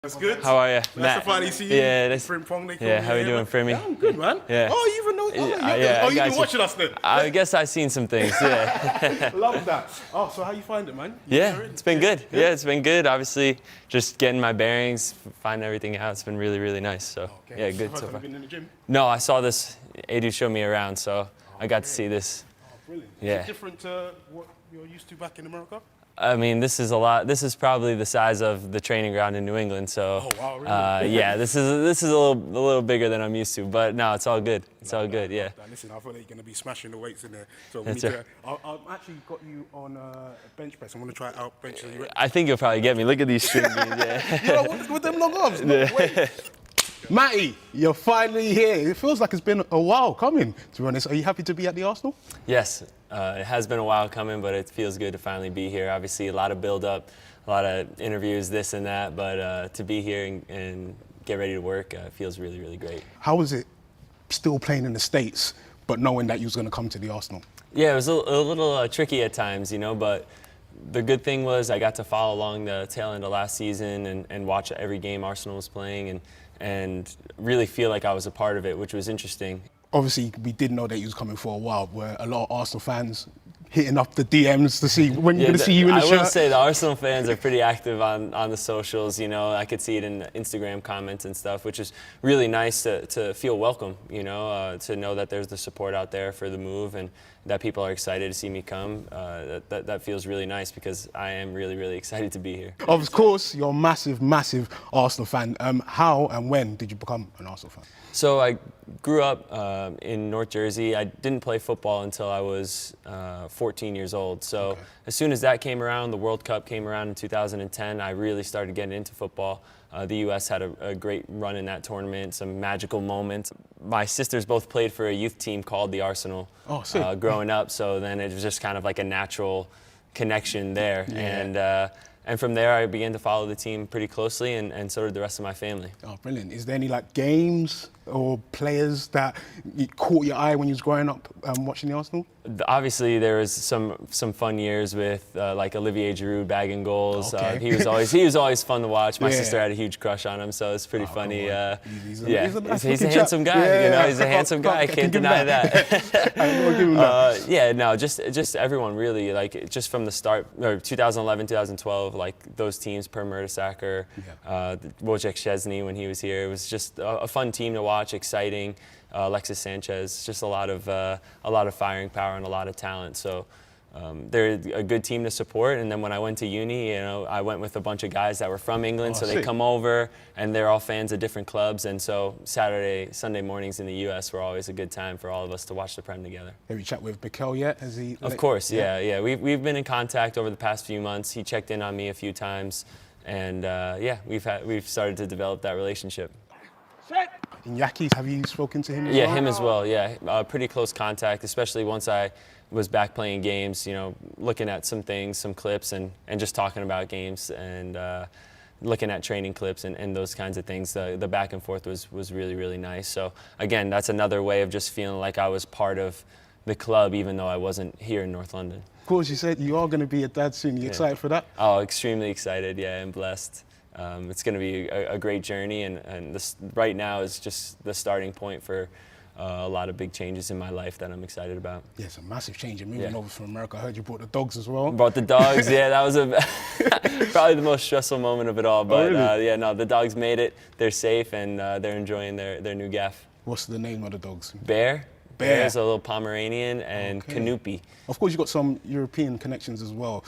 That's good. How are you? Nice Matt. to finally see you. Yeah, Yeah, how you doing, Frimmy? Yeah, I'm good, man. Yeah. Oh, you even know? Yeah, You've been watching us then. I guess I've seen some things, yeah. Love that. Oh, so how you find it, man? Yeah, it's been good. Yeah, it's been good. Obviously, just getting my bearings, finding everything out. It's been really, really nice. So, yeah, good so far. Have you been in the gym? No, I saw this. Edu showed me around, so I got to see this. Oh, brilliant. Yeah. Is it different to what you're used to back in America? I mean, this is a lot. This is probably the size of the training ground in New England. So, oh, wow, really? yeah, this is a little bigger than I'm used to. But no, it's all good. It's all good. Yeah. Listen, I feel like you're going to be smashing the weights in there. So we That's need right. to. I've actually got you on a bench press. I'm going to try out bench. I think you'll probably get me. Look at these string beans. Yeah. You know, with them long arms. No, wait. Matty, you're finally here. It feels like it's been a while coming, to be honest. Are you happy to be at the Arsenal? Yes, it has been a while coming, but it feels good to finally be here. Obviously, a lot of build-up, a lot of interviews, this and that, but to be here and get ready to work feels really, really great. How was it still playing in the States, but knowing that you was going to come to the Arsenal? Yeah, it was a little tricky at times, you know, but the good thing was I got to follow along the tail end of last season and watch every game Arsenal was playing and really feel like I was a part of it, which was interesting. Obviously, we did know that you was coming for a while, where a lot of Arsenal fans hitting up the DMs to see when you're going to see you in the shirt. I will say the Arsenal fans are pretty active on the socials. You know, I could see it in the Instagram comments and stuff, which is really nice to feel welcome, you know, to know that there's the support out there for the move and that people are excited to see me come. That feels really nice because I am really, really excited to be here. Of course, you're a massive, massive Arsenal fan. How and when did you become an Arsenal fan? So I grew up in North Jersey. I didn't play football until I was 14 years old. So as soon as that came around, the World Cup came around in 2010, I really started getting into football. The U.S. had a great run in that tournament, some magical moments. My sisters both played for a youth team called the Arsenal growing up, so then it was just kind of like a natural connection there. Yeah. And from there, I began to follow the team pretty closely, and so did the rest of my family. Oh, brilliant. Is there any like games or players that caught your eye when you was growing up watching the Arsenal? Obviously, there was some fun years with like Olivier Giroud bagging goals. He was always fun to watch. My sister had a huge crush on him, so it's pretty funny. He's a handsome guy. Yeah, you know, he's a handsome guy. I can't deny that. Yeah, no, just everyone really, like just from the start, or 2011, 2012, like those teams, Per Mertesacker, Wojciech Szczesny when he was here. It was just a fun team to watch, exciting. Alexis Sanchez, just a lot of firing power and a lot of talent. So they're a good team to support. And then when I went to uni, you know, I went with a bunch of guys that were from England, so they come over and they're all fans of different clubs. And so Sunday mornings in the U.S. were always a good time for all of us to watch the Prem together. Have you chat with Mikel yet? Has he? Of course, yeah. We've been in contact over the past few months. He checked in on me a few times, and yeah, we've started to develop that relationship. Iñaki, have you spoken to him as well? Yeah, him as well, yeah. Pretty close contact, especially once I was back playing games, you know, looking at some things, some clips, and just talking about games and looking at training clips and those kinds of things. The back and forth was really, really nice. So, again, that's another way of just feeling like I was part of the club, even though I wasn't here in North London. Of course, you said you are going to be a dad soon. Are you excited for that? Oh, extremely excited, yeah, and blessed. It's going to be a great journey, and this right now is just the starting point for a lot of big changes in my life that I'm excited about. Yeah, it's a massive change. You're moving over from America. I heard you brought the dogs as well. Brought the dogs, yeah. That was probably the most stressful moment of it all. But really? Yeah, no, the dogs made it. They're safe, and they're enjoying their new gaff. What's the name of the dogs? Bear. Bear's a little Pomeranian, and Canupi. Of course, you've got some European connections as well.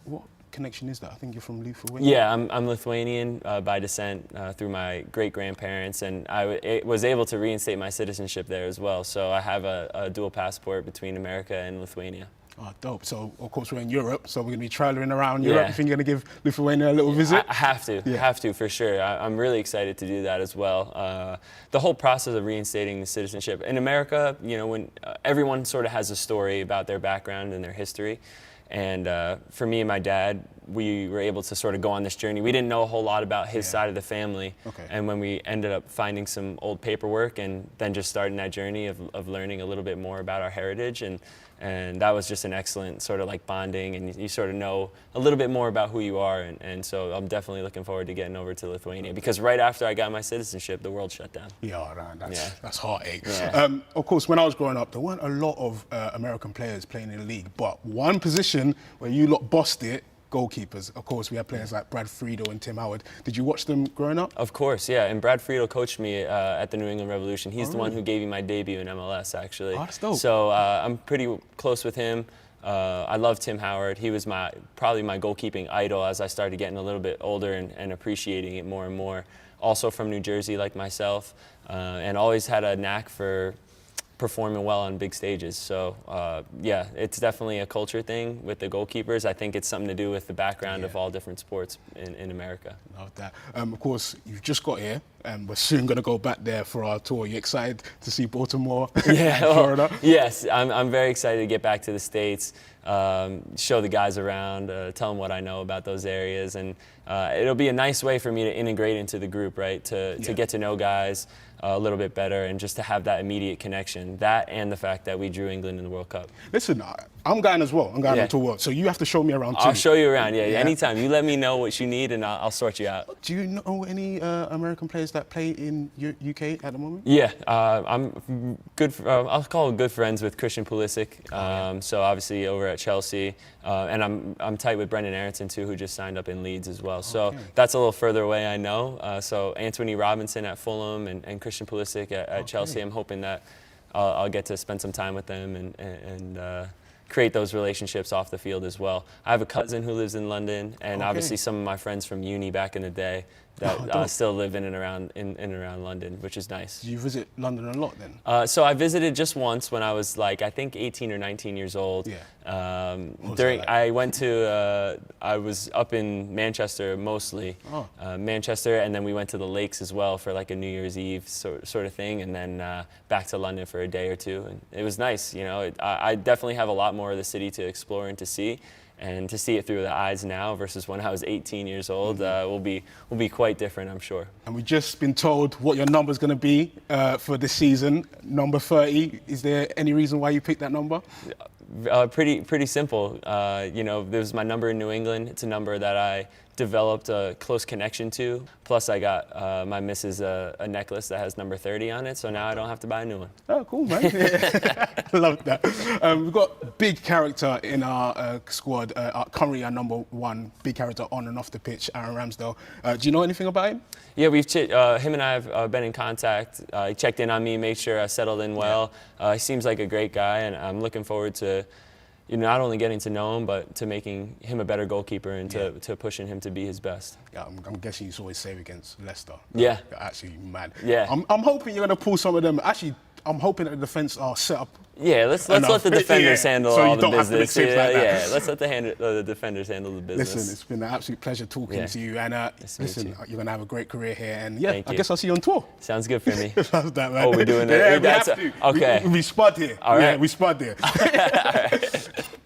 What connection is that? I think you're from Lithuania. Yeah, I'm Lithuanian by descent through my great-grandparents, and I was able to reinstate my citizenship there as well. So I have a dual passport between America and Lithuania. Oh, dope. So, of course, we're in Europe, so we're going to be traveling around Europe. You think you're going to give Lithuania a little visit? I have to. Yeah. Have to, for sure. I'm really excited to do that as well. The whole process of reinstating the citizenship. In America, you know, when everyone sort of has a story about their background and their history. And for me and my dad, we were able to sort of go on this journey. We didn't know a whole lot about his side of the family. Okay. And when we ended up finding some old paperwork and then just starting that journey of learning a little bit more about our heritage, and that was just an excellent sort of like bonding, and you sort of know a little bit more about who you are, and so I'm definitely looking forward to getting over to Lithuania, because right after I got my citizenship, the world shut down. Yeah, that's heartache. Yeah. Of course, when I was growing up, there weren't a lot of American players playing in the league, but one position where you lot bossed it, goalkeepers. Of course, we had players like Brad Friedel and Tim Howard. Did you watch them growing up? Of course, yeah. And Brad Friedel coached me at the New England Revolution. He's the one who gave me my debut in MLS, actually. Oh, that's dope. So I'm pretty close with him. I love Tim Howard. He was probably my goalkeeping idol as I started getting a little bit older and appreciating it more and more. Also from New Jersey, like myself, and always had a knack for performing well on big stages. So yeah, it's definitely a culture thing with the goalkeepers. I think it's something to do with the background of all different sports in America. Love that. Of course, you've just got here, and we're soon going to go back there for our tour. Are you excited to see Baltimore Yeah, and Florida? Yes, I'm very excited to get back to the States, show the guys around, tell them what I know about those areas, and it'll be a nice way for me to integrate into the group, right? To get to know guys a little bit better, and just to have that immediate connection. That and the fact that we drew England in the World Cup. Listen, I'm going as well. I'm going on tour, so you have to show me around too. I'll show you around, yeah. Anytime. You let me know what you need, and I'll sort you out. Do you know any American players that play in UK at the moment? Yeah, I'm good. I'll call good friends with Christian Pulisic. So obviously over at Chelsea, and I'm tight with Brendan Aronson too, who just signed up in Leeds as well. So that's a little further away, I know. So Anthony Robinson at Fulham and Christian Pulisic at Chelsea. I'm hoping that I'll get to spend some time with them and create those relationships off the field as well. I have a cousin who lives in London, and obviously some of my friends from uni back in the day that still live in and around London, which is nice. Do you visit London a lot then? So I visited just once when I was like, I think 18 or 19 years old. Yeah. I was up in Manchester mostly, Manchester, and then we went to the lakes as well for like a New Year's Eve sort of thing, and then back to London for a day or two, and it was nice. You know, I definitely have a lot more of the city to explore and to see. And to see it through the eyes now versus when I was 18 years old will be quite different, I'm sure. And we've just been told what your number's going to be for this season, number 30. Is there any reason why you picked that number? Pretty simple. You know, this was my number in New England. It's a number that I developed a close connection to. Plus, I got my missus a necklace that has number 30 on it, so now I don't have to buy a new one. Oh, cool, man. I love that. We've got a big character in our squad, currently our number one big character on and off the pitch, Aaron Ramsdale. Do you know anything about him? Yeah, him and I have been in contact. He checked in on me, made sure I settled in well. He seems like a great guy, and I'm looking forward to not only getting to know him, but to making him a better goalkeeper and to pushing him to be his best. Yeah, I'm guessing you always save against Leicester. Yeah. You're actually mad. Yeah. I'm hoping you're going to pull some of them. Actually, I'm hoping that the defence are set up. Yeah, let's let the defenders handle all the business. Let's let the defenders handle the business. Listen, it's been an absolute pleasure talking to you. And listen, you're going to have a great career here. And I guess I'll see you on tour. Sounds good for me. How's that, man? Oh, we're doing it? Yeah, we have to. Okay. We spud here. All right. Yeah, we spud here. All right.